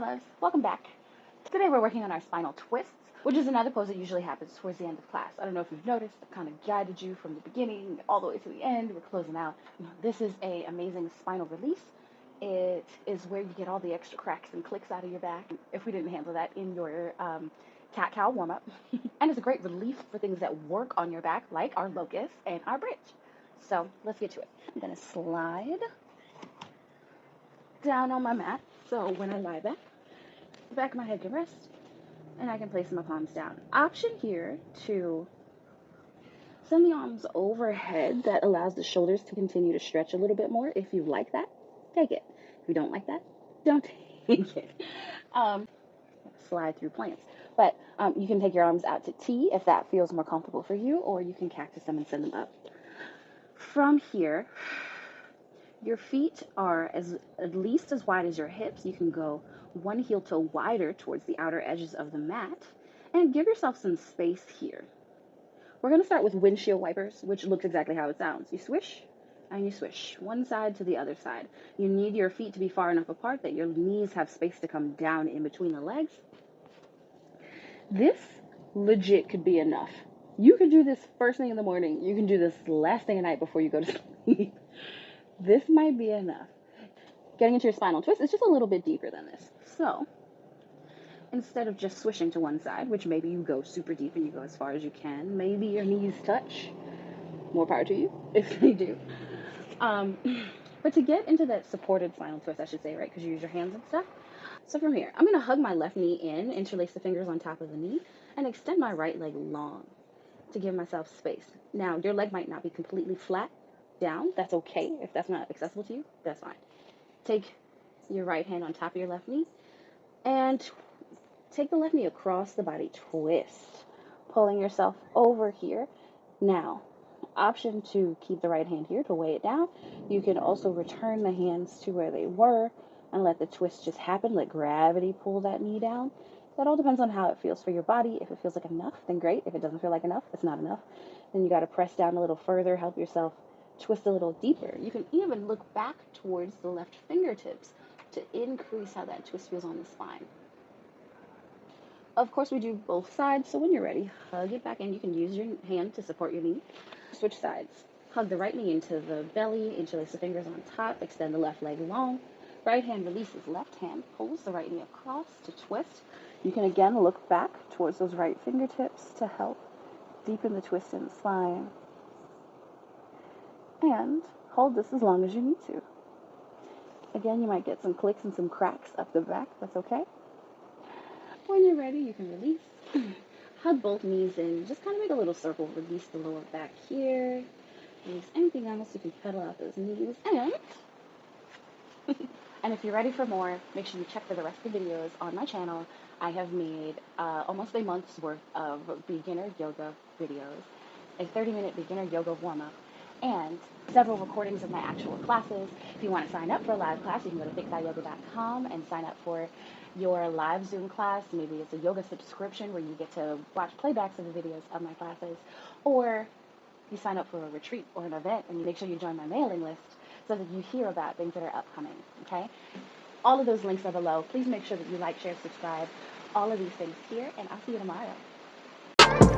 loves, welcome back. Today we're working on our spinal twists, which is another pose that usually happens towards the end of class. I don't know if you've noticed, I've kind of guided you from the beginning all the way to the end. We're closing out. This is an amazing spinal release. It is where you get all the extra cracks and clicks out of your back if we didn't handle that in your cat-cow warm-up. And it's a great relief for things that work on your back, like our locust and our bridge. So let's get to it. I'm going to slide down on my mat, so when I lie back, the back of my head can rest, and I can place my palms down. Option here to send the arms overhead that allows the shoulders to continue to stretch a little bit more. If you like that, take it. If you don't like that, don't take it. Slide through plants. But you can take your arms out to T if that feels more comfortable for you, or you can cactus them and send them up. From here, your feet are at least as wide as your hips. You can go one heel toe wider towards the outer edges of the mat, and give yourself some space here. We're going to start with windshield wipers, which looks exactly how it sounds. You swish and you swish one side to the other side. You need your feet to be far enough apart that your knees have space to come down in between the legs. This legit could be enough. You can do this first thing in the morning. You can do this last thing at night before you go to sleep. This might be enough. Getting into your spinal twist is just a little bit deeper than this. So, instead of just swishing to one side, which maybe you go super deep and you go as far as you can, maybe your knees touch. More power to you, if they do. But to get into that supported spinal twist, I should say, right, because you use your hands and stuff. So from here, I'm going to hug my left knee in, interlace the fingers on top of the knee, and extend my right leg long to give myself space. Now, your leg might not be completely flat down. That's okay. If that's not accessible to you, that's fine. Take your right hand on top of your left knee and take the left knee across the body, twist, pulling yourself over here. Now, option to keep the right hand here to weigh it down. You can also return the hands to where they were and let the twist just happen. Let gravity pull that knee down. That all depends on how it feels for your body. If it feels like enough, then great. If it doesn't feel like enough, it's not enough. Then you got to press down a little further, help yourself twist a little deeper. You can even look back towards the left fingertips to increase how that twist feels on the spine. Of course, we do both sides, so when you're ready, hug it back in. You can use your hand to support your knee. Switch sides. Hug the right knee into the belly, interlace the fingers on top, extend the left leg long. Right hand releases, left hand pulls the right knee across to twist. You can again look back towards those right fingertips to help deepen the twist in the spine. And hold this as long as you need to. Again, you might get some clicks and some cracks up the back. That's okay. When you're ready, you can release. Hug both knees in. Just kind of make a little circle. Release the lower back here. Release anything else. You can pedal out those knees. And if you're ready for more, make sure you check for the rest of the videos on my channel. I have made almost a month's worth of beginner yoga videos, a 30-minute beginner yoga warm-up, and several recordings of my actual classes. If you want to sign up for a live class, you can go to thickthighyyoga.com and sign up for your live Zoom class. Maybe it's a yoga subscription where you get to watch playbacks of the videos of my classes, or you sign up for a retreat or an event and you make sure you join my mailing list so that you hear about things that are upcoming, okay? All of those links are below. Please make sure that you like, share, subscribe, all of these things here, and I'll see you tomorrow.